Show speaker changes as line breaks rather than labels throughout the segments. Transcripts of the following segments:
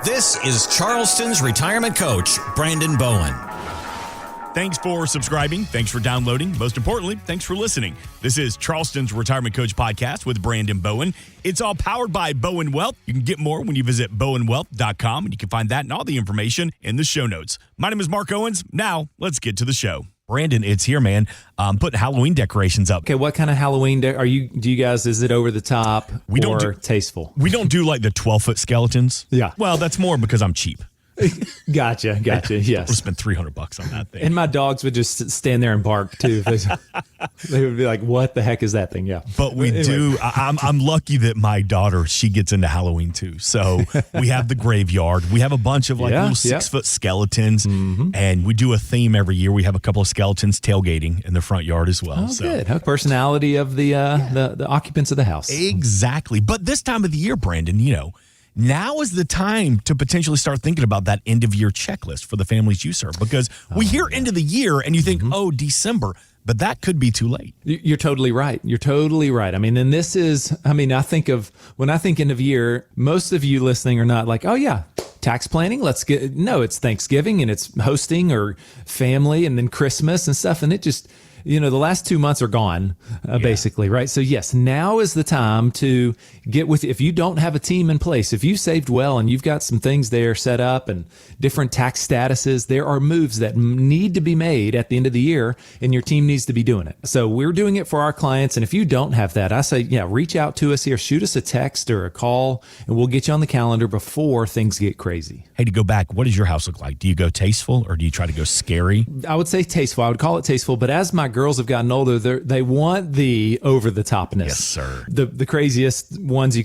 This is Charleston's retirement coach, Brandon Bowen.
Thanks for subscribing. Thanks for downloading. Most importantly, thanks for listening. This is Charleston's Retirement Coach Podcast with Brandon Bowen. It's all powered by Bowen Wealth. You can get more when you visit bowenwealth.com, and you can find that and all the information in the show notes. My name is Mark Owens. Now, let's get to the show. Brandon, it's here, man. Putting Halloween decorations up.
Okay, what kind of Halloween do you guys, is it over the top or tasteful?
We don't do like the 12-foot skeletons.
Yeah.
Well, that's more because I'm cheap.
Gotcha. Yes.
We'll spend $300 on that thing.
And my dogs would just stand there and bark too. They would be like, "What the heck is that thing?" Yeah.
But we do. I'm lucky that my daughter, she gets into Halloween too. So we have the graveyard. We have a bunch of little 6-foot skeletons, and we do a theme every year. We have a couple of skeletons tailgating in the front yard as well.
Oh, so good. Personality of the occupants of the house.
Exactly. But this time of the year, Brandon, now is the time to potentially start thinking about that end of year checklist for the families you serve, because we hear end of the year and you think, oh, December, but that could be too late.
You're totally right. I mean, and this is, when I think end of year, most of you listening are not like, oh yeah, tax planning. It's Thanksgiving and it's hosting or family and then Christmas and stuff. And it just, the last 2 months are gone, basically, right? So yes, now is the time to get with, if you don't have a team in place, if you saved well and you've got some things there set up and different tax statuses, there are moves that need to be made at the end of the year and your team needs to be doing it. So we're doing it for our clients. And if you don't have that, I say, reach out to us here, shoot us a text or a call, and we'll get you on the calendar before things get crazy.
Hey, to go back, what does your house look like? Do you go tasteful or do you try to go scary?
I would say tasteful. I would call it tasteful, but as my girls have gotten older, they want the over the topness.
Yes, sir.
The craziest things you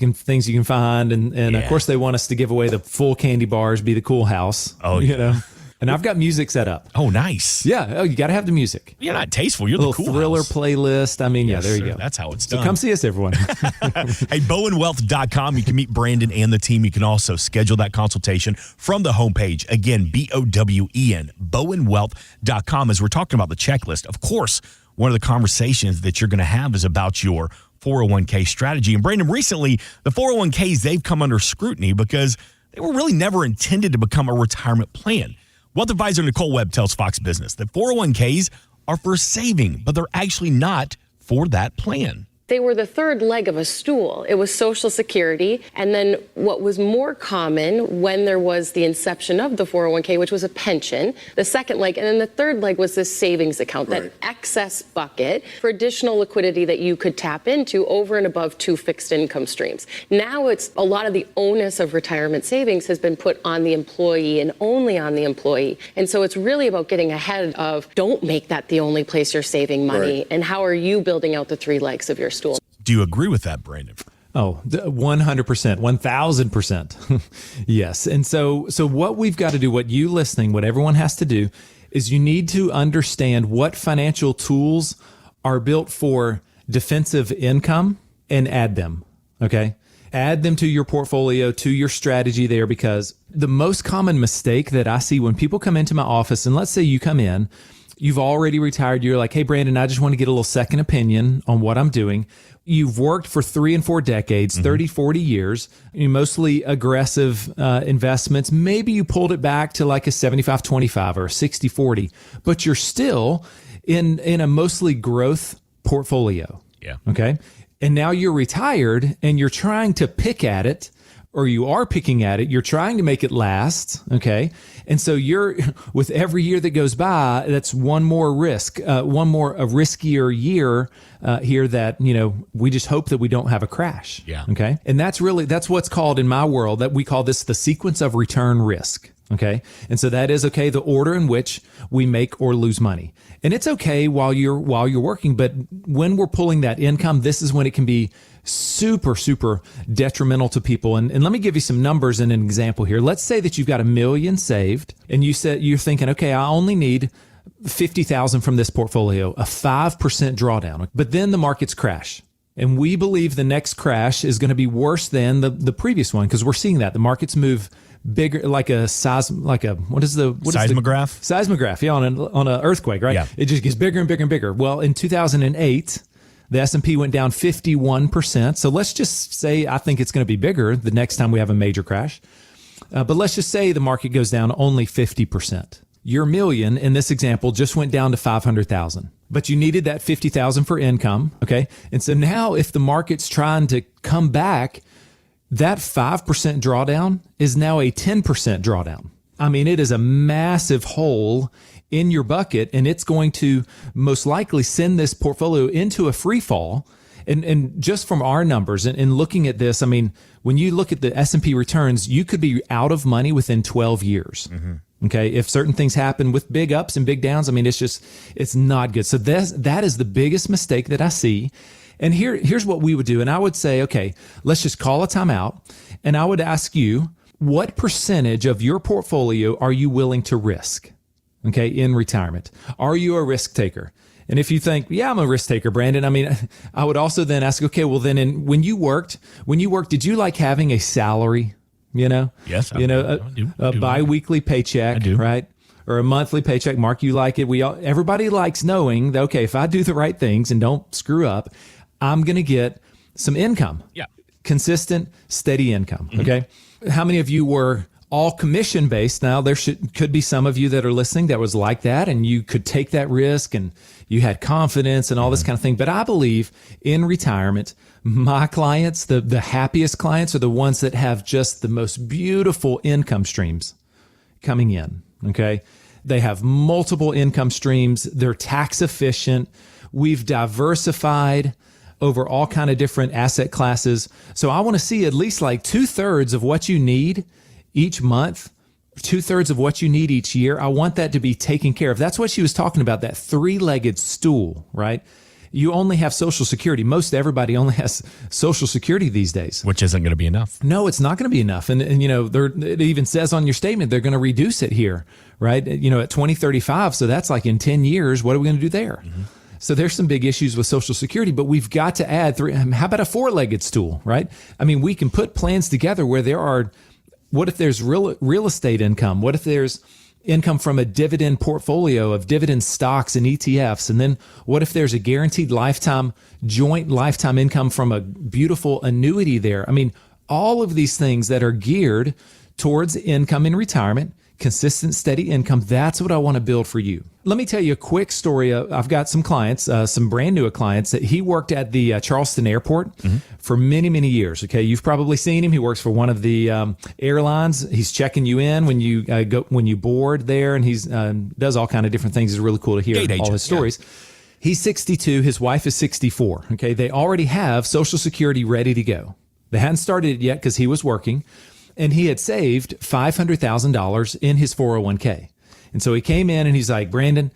can find, and of course they want us to give away the full candy bars, be the cool house.
Oh, yeah.
And I've got music set up.
Oh, nice.
Yeah. Oh, you got to have the music.
You're not tasteful. You're the cool
thriller
house.
Playlist. There you go.
That's how it's done.
So come see us, everyone.
Hey, bowenwealth.com. You can meet Brandon and the team. You can also schedule that consultation from the homepage. Again, BOWEN, bowenwealth.com. As we're talking about the checklist, of course, one of the conversations that you're going to have is about your 401k strategy. And Brandon, recently, the 401ks, they've come under scrutiny because they were really never intended to become a retirement plan. Wealth advisor Nicole Webb tells Fox Business that 401ks are for saving, but they're actually not for that plan.
They were the third leg of a stool. It was Social Security. And then what was more common when there was the inception of the 401k, which was a pension, the second leg. And then the third leg was this savings account, that excess bucket for additional liquidity that you could tap into over and above 2 fixed income streams. Now it's a lot of the onus of retirement savings has been put on the employee and only on the employee. And so it's really about getting ahead of, don't make that the only place you're saving money. And how are you building out the 3 legs of your stool?
Do you agree with that, Brandon?
Oh, 100%, 1,000%. Yes. And so what we've got to do, what you listening, what everyone has to do is you need to understand what financial tools are built for defensive income and add them. Okay. Add them to your portfolio, to your strategy there, because the most common mistake that I see when people come into my office, and let's say you come in, you've already retired. You're like, hey, Brandon, I just want to get a little second opinion on what I'm doing. You've worked for 3 and 4 decades, 30, 40 years, mostly aggressive investments. Maybe you pulled it back to like a 75-25 or a 60-40, but you're still in a mostly growth portfolio.
Yeah.
Okay. And now you're retired and you're trying to pick at it, or you are picking at it. You're trying to make it last. Okay. And so with every year that goes by, that's one more risk, a riskier year here that, we just hope that we don't have a crash.
Yeah.
Okay. And that's what's called in my world, that we call this the sequence of return risk. Okay. And so that is the order in which we make or lose money. And it's okay while you're working, but when we're pulling that income, this is when it can be super, super detrimental to people. And let me give you some numbers and an example here. Let's say that you've got $1 million saved and you're thinking, okay, I only need 50,000 from this portfolio, a 5% drawdown, but then the markets crash. And we believe the next crash is going to be worse than the previous one, because we're seeing that the markets move bigger, like a
seismograph?
Seismograph, yeah, on an earthquake, right?
Yeah.
It just gets bigger and bigger and bigger. Well, in 2008, the S&P went down 51%. So let's just say I think it's going to be bigger the next time we have a major crash. But let's just say the market goes down only 50%. Your million in this example just went down to 500,000, but you needed that 50,000 for income. Okay. And so now if the market's trying to come back, that 5% drawdown is now a 10% drawdown. I mean, it is a massive hole in your bucket, and it's going to most likely send this portfolio into a free fall. And just from our numbers and looking at this, I mean, when you look at the S&P returns, you could be out of money within 12 years. Okay. If certain things happen with big ups and big downs, I mean, it's not good. So that is the biggest mistake that I see. And here's what we would do. And I would say, okay, let's just call a timeout. And I would ask you, what percentage of your portfolio are you willing to risk? Okay. In retirement, are you a risk taker? And if you think, yeah, I'm a risk taker, Brandon, I mean, I would also then ask, okay, well then when you worked, did you like having a salary,
Yes.
a bi-weekly paycheck, right? Or a monthly paycheck? Mark, you like it. Everybody likes knowing that, okay, if I do the right things and don't screw up, I'm going to get some income.
Yeah.
Consistent, steady income. Okay. How many of you were all commission based? Now there could be some of you that are listening that was like that, and you could take that risk and you had confidence and all this kind of thing. But I believe in retirement, my clients, the happiest clients are the ones that have just the most beautiful income streams coming in. Okay. They have multiple income streams. They're tax efficient. We've diversified over all kind of different asset classes. So I want to see at least like 2/3 of what you need each month, 2/3 of what you need each year. I want that to be taken care of. That's what she was talking about, that three-legged stool, right? You only have Social Security. Most everybody only has Social Security these days.
Which isn't going to be enough.
No, it's not going to be enough. And it even says on your statement, they're going to reduce it here, right? At 2035. So that's like in 10 years, what are we going to do there? So there's some big issues with Social Security, but we've got to add three. How about a four-legged stool, right? I mean, we can put plans together where what if there's real estate income? What if there's income from a dividend portfolio of dividend stocks and ETFs? And then what if there's a guaranteed joint lifetime income from a beautiful annuity there? I mean, all of these things that are geared towards income in retirement, consistent, steady income. That's what I want to build for you. Let me tell you a quick story. I've got some clients, some brand new clients that he worked at the Charleston airport for many, many years. Okay. You've probably seen him. He works for one of the airlines. He's checking you in when you board there, and he's does all kind of different things. It's really cool to hear all his stories. Yeah. He's 62. His wife is 64. Okay. They already have Social Security ready to go. They hadn't started it yet because he was working. And he had saved $500,000 in his 401k. And so he came in and he's like, Brandon,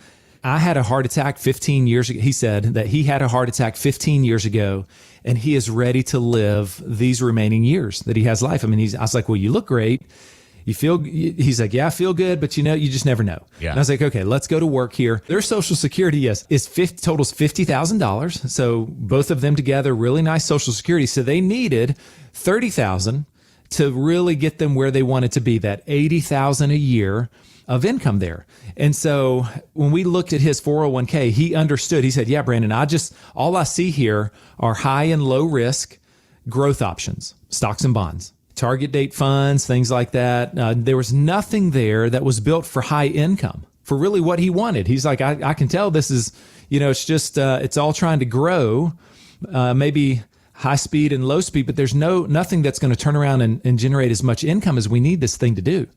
I had a heart attack 15 years ago. He said that he had a heart attack 15 years ago, and he is ready to live these remaining years that he has life. I mean, I was like, well, you look great. He's like, yeah, I feel good, but you just never know. Yeah. And I was like, okay, let's go to work here. Their Social Security, totals $50,000. So both of them together, really nice Social Security. So they needed $30,000 to really get them where they wanted to be, that $80,000 a year of income there. And so when we looked at his 401k, he understood. He said, yeah, Brandon, all I see here are high and low risk growth options, stocks and bonds, target date funds, things like that. There was nothing there that was built for high income, for really what he wanted. He's like, I can tell this is, it's just, it's all trying to grow, maybe high speed and low speed, but there's nothing that's going to turn around and generate as much income as we need this thing to do.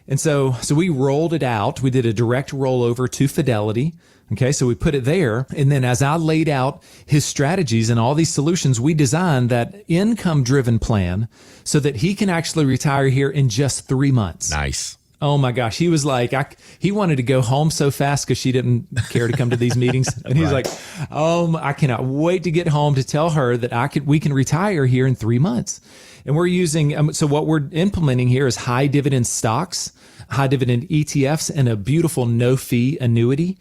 And so we rolled it out. We did a direct rollover to Fidelity. Okay. So we put it there. And then as I laid out his strategies and all these solutions, we designed that income driven plan so that he can actually retire here in just 3 months.
Nice.
Oh my gosh. He was like, he wanted to go home so fast because she didn't care to come to these meetings. And he's like, I cannot wait to get home to tell her that we can retire here in 3 months. And we're using, so what we're implementing here is high dividend stocks, high dividend ETFs, and a beautiful no fee annuity.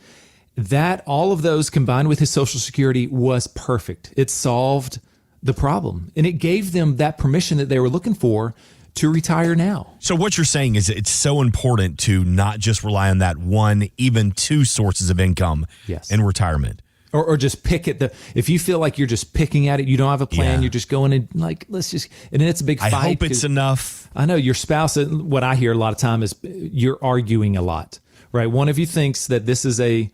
That all of those combined with his Social Security was perfect. It solved the problem, and it gave them that permission that they were looking for to retire now.
So what you're saying is it's so important to not just rely on that one, even two sources of income in retirement.
or just pick at if you feel like you're just picking at it, you don't have a plan, you're just going in like, and then it's a big fight.
I hope it's enough.
I know your spouse, what I hear a lot of time is you're arguing a lot, right? One of you thinks that this is a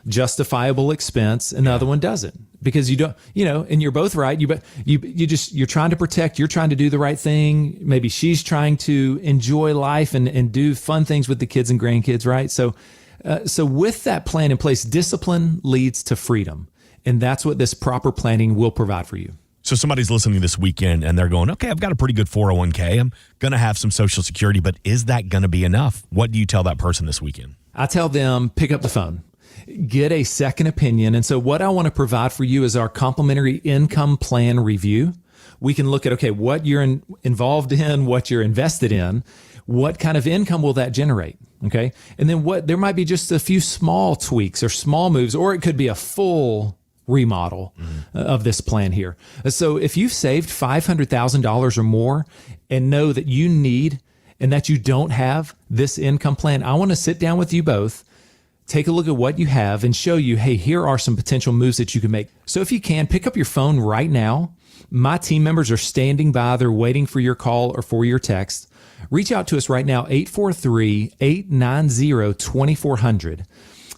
justifiable expense and the other one doesn't, because you don't, and you're both right. You're trying to protect, you're trying to do the right thing. Maybe she's trying to enjoy life and do fun things with the kids and grandkids, right? So with that plan in place, discipline leads to freedom. And that's what this proper planning will provide for you.
So somebody's listening this weekend and they're going, okay, I've got a pretty good 401k. I'm going to have some Social Security, but is that going to be enough? What do you tell that person this weekend?
I tell them, pick up the phone, get a second opinion. And so what I want to provide for you is our complimentary income plan review. We can look at, okay, what you're involved in, what you're invested in, what kind of income will that generate? Okay. And then there might be just a few small tweaks or small moves, or it could be a full remodel of this plan here. So if you've saved $500,000 or more and know that you need and that you don't have this income plan, I want to sit down with you both, take a look at what you have and show you, hey, here are some potential moves that you can make. So if you can, pick up your phone right now. My team members are standing by. They're waiting for your call or for your text. Reach out to us right now, 843-890-2400.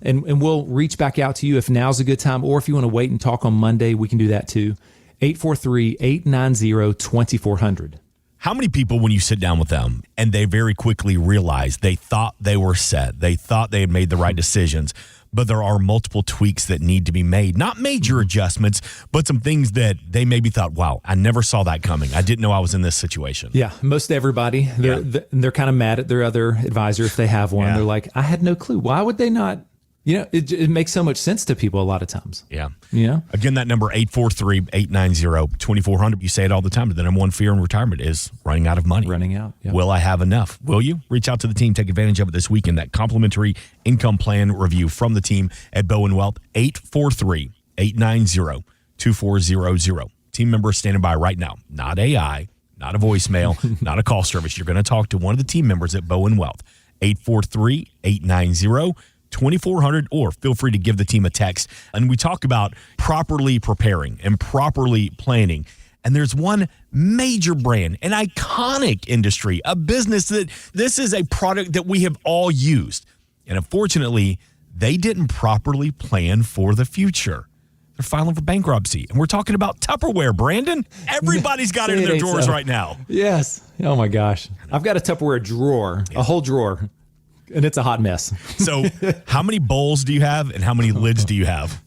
And we'll reach back out to you if now's a good time, or if you want to wait and talk on Monday, we can do that too. 843-890-2400.
How many people, when you sit down with them and they very quickly realize they thought they were set, they thought they had made the right decisions, but there are multiple tweaks that need to be made, not major adjustments, but some things that they maybe thought, wow, I never saw that coming. I didn't know I was in this situation.
Yeah, most everybody, they're kind of mad at their other advisor if they have one.
Yeah.
They're like, I had no clue. Why would they not? It makes so much sense to people a lot of times.
Yeah.
Yeah.
Again, that number, 843-890-2400. You say it all the time, but the number one fear in retirement is running out of money.
Running out. Yep.
Will I have enough? Will you? Reach out to the team. Take advantage of it this weekend. That complimentary income plan review from the team at Bowen Wealth, 843-890-2400. Team members standing by right now. Not AI, not a voicemail, not a call service. You're going to talk to one of the team members at Bowen Wealth, 843-890-2400. 2400, or feel free to give the team a text. And we talk about properly preparing and properly planning. And there's one major brand, an iconic industry, a business that this is a product that we have all used. And unfortunately, they didn't properly plan for the future. They're filing for bankruptcy. And we're talking about Tupperware, Brandon. Everybody's got it in their drawers right now.
Yes. Oh my gosh. I've got a Tupperware drawer, a whole drawer. And it's a hot mess.
So how many bowls do you have and how many lids do you have?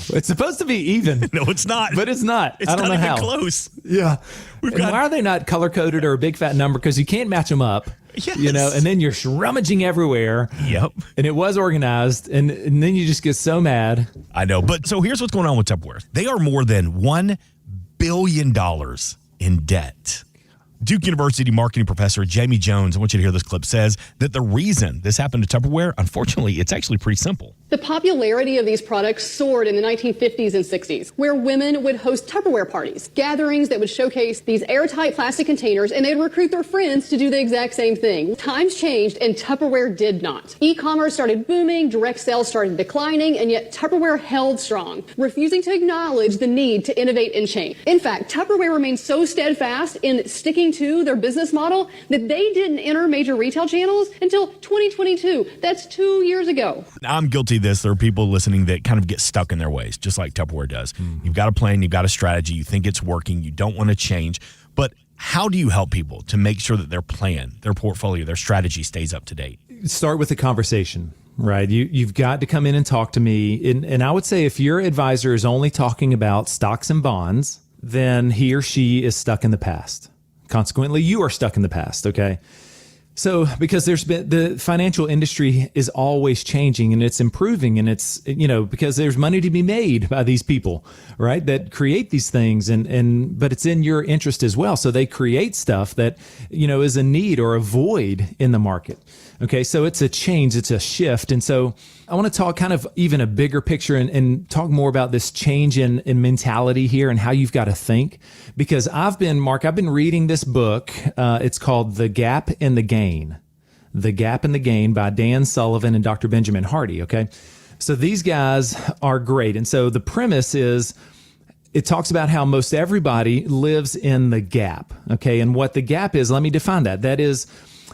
It's supposed to be even.
No, it's not.
But it's not.
It's
I don't
not
know
even
how.
close.
Yeah. Why are they not color-coded or a big fat number? Because you can't match them up.
Yes.
And then you're rummaging everywhere.
Yep.
And it was organized. And then you just get so mad.
I know. But so here's what's going on with Tupperware. They are more than $1 billion in debt. Duke University marketing professor Jamie Jones, I want you to hear this clip, says that the reason this happened to Tupperware, unfortunately, it's actually pretty simple.
The popularity of these products soared in the 1950s and 60s, where women would host Tupperware parties, gatherings that would showcase these airtight plastic containers, and they'd recruit their friends to do the exact same thing. Times changed, and Tupperware did not. E-commerce started booming, direct sales started declining, and yet Tupperware held strong, refusing to acknowledge the need to innovate and change. In fact, Tupperware remained so steadfast in sticking to their business model that they didn't enter major retail channels until 2022. That's 2 years ago.
I'm guilty of this. There are people listening that kind of get stuck in their ways, just like Tupperware does. You've got a plan, you've got a strategy, you think it's working, you don't want to change. But how do you help people to make sure that their plan, their portfolio, their strategy stays up to date?
Start with a conversation, right? You've got to come in and talk to me. And I would say if your advisor is only talking about stocks and bonds, then he or she is stuck in the past. Consequently, you are stuck in the past, okay? So because the financial industry is always changing and it's improving, and it's, because there's money to be made by these people, right, that create these things, but it's in your interest as well. So they create stuff that, is a need or a void in the market. Okay, so it's a change, it's a shift. And so I want to talk kind of even a bigger picture and talk more about this change in mentality here and how you've got to think. Because I've been reading this book. It's called The Gap and the Gain. The Gap and the Gain by Dan Sullivan and Dr. Benjamin Hardy, okay? So these guys are great. And so the premise is, it talks about how most everybody lives in the gap. Okay. And what the gap is, let me define that. That is,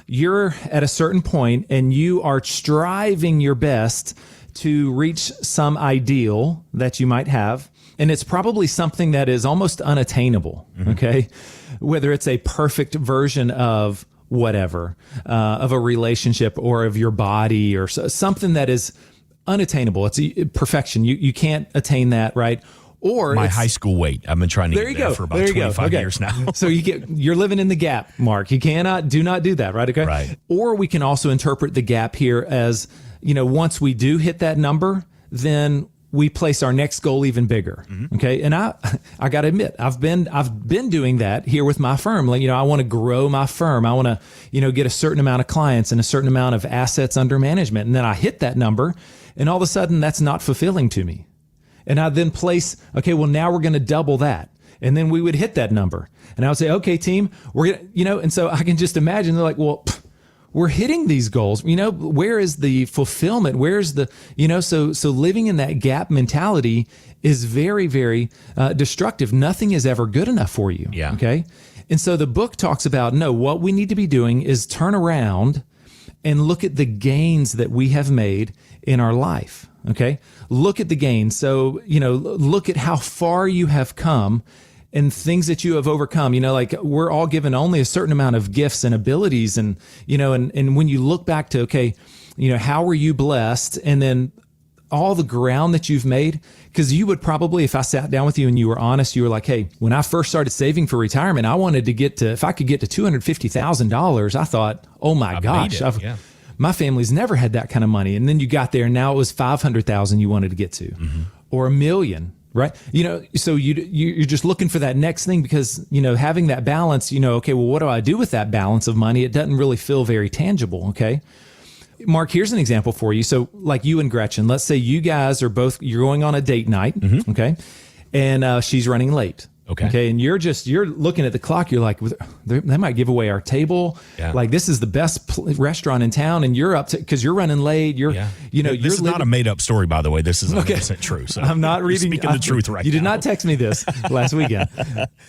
you're at a certain point and you are striving your best to reach some ideal that you might have. And it's probably something that is almost unattainable. Okay. Whether it's a perfect version of whatever, of a relationship or of your body or something that is unattainable. It's perfection. You can't attain that, right? Or
my high school weight. I've been trying to get there for about 25 years now.
So you're living in the gap, Mark. You do not do that, right? Okay.
Right.
Or we can also interpret the gap here as, once we do hit that number, then we place our next goal even bigger. Okay. And I got to admit, I've been doing that here with my firm. Like, I want to grow my firm. I want to, get a certain amount of clients and a certain amount of assets under management. And then I hit that number and all of a sudden that's not fulfilling to me. And I then place, okay, well, now we're going to double that. And then we would hit that number. And I would say, okay, team, we're going to, and so I can just imagine they're like, well, we're hitting these goals. Where is the fulfillment? Where's the, so living in that gap mentality is very, very destructive. Nothing is ever good enough for you.
Yeah.
Okay. And so the book talks about, no, what we need to be doing is turn around and look at the gains that we have made in our life. Okay. Look at the gains. So, look at how far you have come and things that you have overcome. Like we're all given only a certain amount of gifts and abilities. And, and when you look back to, okay, how were you blessed? And then all the ground that you've made, because you would probably, if I sat down with you and you were honest, you were like, hey, when I first started saving for retirement, I wanted to get to, if I could get to $250,000, I thought, oh my gosh, my family's never had that kind of money. And then you got there and now it was 500,000 you wanted to get to, or $1 million, right? So you're just looking for that next thing because, having that balance, okay, well, what do I do with that balance of money? It doesn't really feel very tangible. Okay. Mark, here's an example for you. So like you and Gretchen, let's say you guys are you're going on a date night. Okay. And she's running late. Okay. And you're looking at the clock. You're like, they might give away our table. Yeah. Like this is the best restaurant in town. And you're up to, cause you're running late.
This is not a made up story, by the way. This is 100% true. So
I'm not reading.
Speaking the truth right now.
You did not text me this last weekend.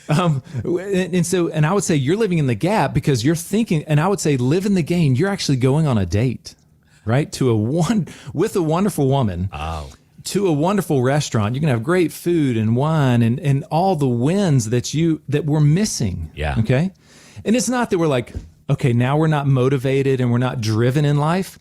And I would say you're living in the gap because you're thinking, and I would say live in the gain. You're actually going on a date, right? With a wonderful woman. Oh. To a wonderful restaurant. You can have great food and wine and all the wins that we're missing. Yeah. Okay. And it's not that we're like, okay, now we're not motivated and we're not driven in life.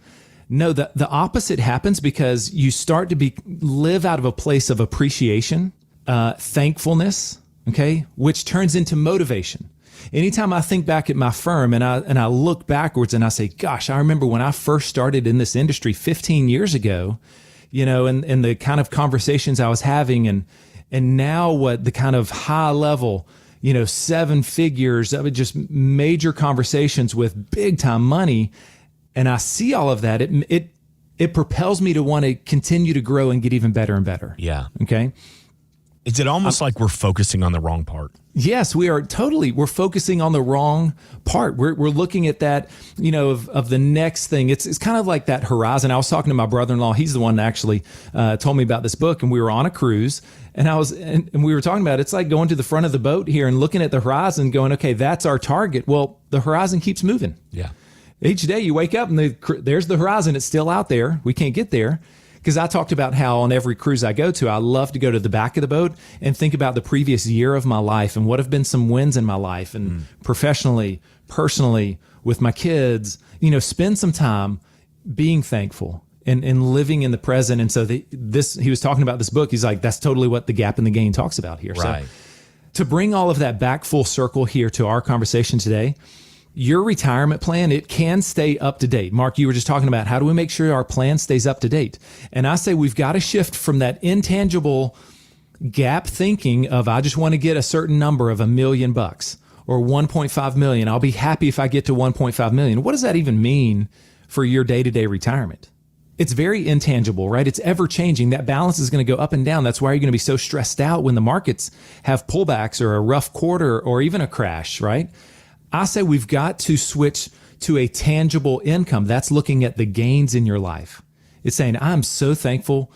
No, the opposite happens because you start to live out of a place of appreciation, thankfulness, okay, which turns into motivation. Anytime I think back at my firm and I look backwards and I say, gosh, I remember when I first started in this industry 15 years ago, and the kind of conversations I was having and now what the kind of high level, 7 figures of just major conversations with big time money. And I see all of that. It propels me to want to continue to grow and get even better and better.
Yeah.
Okay.
Is it almost like we're focusing on the wrong part?
Yes, we are totally. We're focusing on the wrong part. We're looking at that, of the next thing. It's kind of like that horizon. I was talking to my brother-in-law. He's the one that actually told me about this book, and we were on a cruise, and we were talking about it's like going to the front of the boat here and looking at the horizon, going, okay, that's our target. Well, the horizon keeps moving.
Yeah.
Each day you wake up and there's the horizon. It's still out there. We can't get there. Because I talked about how on every cruise I go to, I love to go to the back of the boat and think about the previous year of my life and what have been some wins in my life and professionally, personally, with my kids, spend some time being thankful and living in the present. And so he was talking about this book. He's like, that's totally what the gap in the gain talks about here.
Right.
So to bring all of that back full circle here to our conversation today, your retirement plan, it can stay up to date. Mark, you were just talking about how do we make sure our plan stays up to date? And I say we've got to shift from that intangible gap thinking of I just want to get a certain number of $1 million or 1.5 million. I'll be happy if I get to 1.5 million. What does that even mean for your day-to-day retirement? It's very intangible, right? It's ever changing. That balance is going to go up and down. That's why you're going to be so stressed out when the markets have pullbacks or a rough quarter or even a crash, right? I say we've got to switch to a tangible income. That's looking at the gains in your life. It's saying, I'm so thankful.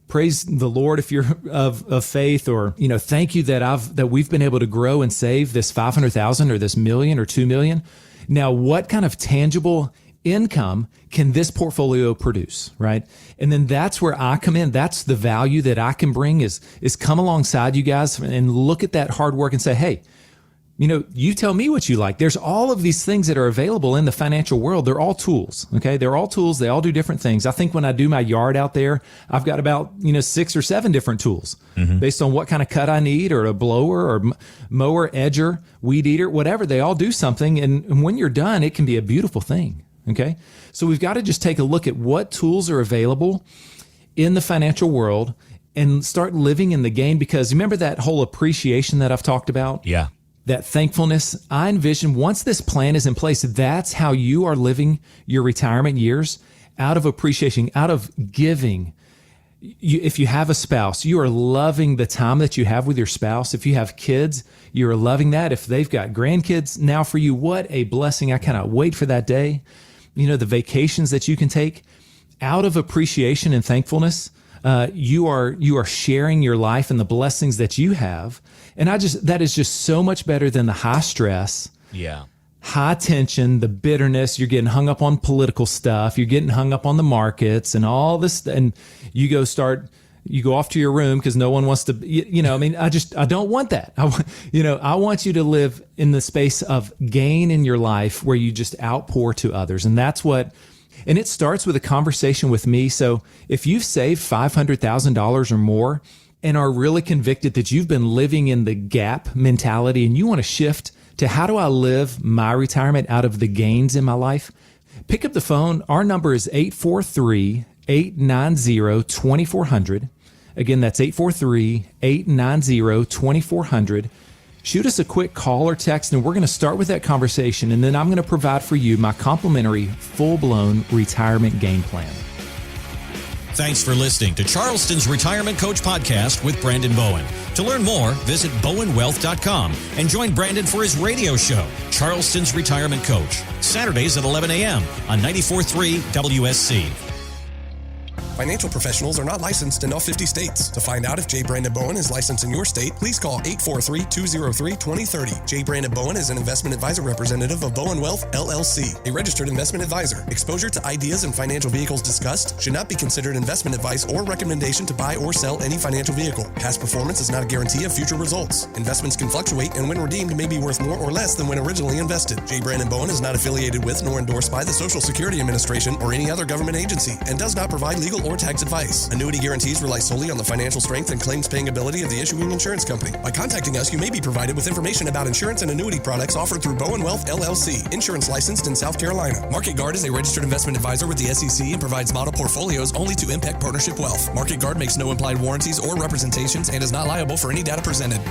Praise the Lord if you're of faith, or, thank you that we've been able to grow and save this 500,000 or this million or 2 million. Now, what kind of tangible income can this portfolio produce, right? And then that's where I come in. That's the value that I can bring is come alongside you guys and look at that hard work and say, hey, you tell me what you like. There's all of these things that are available in the financial world. They're all tools. Okay. They're all tools. They all do different things. I think when I do my yard out there, I've got about, 6 or 7 different tools based on what kind of cut I need, or a blower or mower, edger, weed eater, whatever. They all do something. And when you're done, it can be a beautiful thing. Okay. So we've got to just take a look at what tools are available in the financial world and start living in the gain, because remember that whole appreciation that I've talked about?
Yeah.
That thankfulness, I envision once this plan is in place, that's how you are living your retirement years, out of appreciation, out of giving. If you have a spouse, you are loving the time that you have with your spouse. If you have kids, you're loving that. If they've got grandkids now for you, what a blessing. I cannot wait for that day. The vacations that you can take out of appreciation and thankfulness. You are sharing your life and the blessings that you have. And that is just so much better than the high stress, high tension, the bitterness. You're getting hung up on political stuff. You're getting hung up on the markets and all this. And you go off to your room because no one wants to, I don't want that. I want you to live in the space of gain in your life where you just outpour to others. And and it starts with a conversation with me. So if you've saved $500,000 or more and are really convicted that you've been living in the gap mentality and you want to shift to how do I live my retirement out of the gains in my life, pick up the phone. Our number is 843-890-2400. Again, that's 843-890-2400. Shoot us a quick call or text, and we're going to start with that conversation, and then I'm going to provide for you my complimentary full-blown retirement game plan.
Thanks for listening to Charleston's Retirement Coach Podcast with Brandon Bowen. To learn more, visit bowenwealth.com and join Brandon for his radio show, Charleston's Retirement Coach, Saturdays at 11 a.m. on 94.3 WSC.
Financial professionals are not licensed in all 50 states. To find out if J. Brandon Bowen is licensed in your state, please call 843-203-2030. J. Brandon Bowen is an investment advisor representative of Bowen Wealth, LLC, a registered investment advisor. Exposure to ideas and financial vehicles discussed should not be considered investment advice or recommendation to buy or sell any financial vehicle. Past performance is not a guarantee of future results. Investments can fluctuate and when redeemed may be worth more or less than when originally invested. J. Brandon Bowen is not affiliated with nor endorsed by the Social Security Administration or any other government agency and does not provide legal or tax advice. Annuity guarantees rely solely on the financial strength and claims paying ability of the issuing insurance company. By contacting us, you may be provided with information about insurance and annuity products offered through Bowen Wealth, LLC, insurance licensed in South Carolina. Market Guard is a registered investment advisor with the SEC and provides model portfolios only to Impact Partnership Wealth. Market Guard makes no implied warranties or representations and is not liable for any data presented.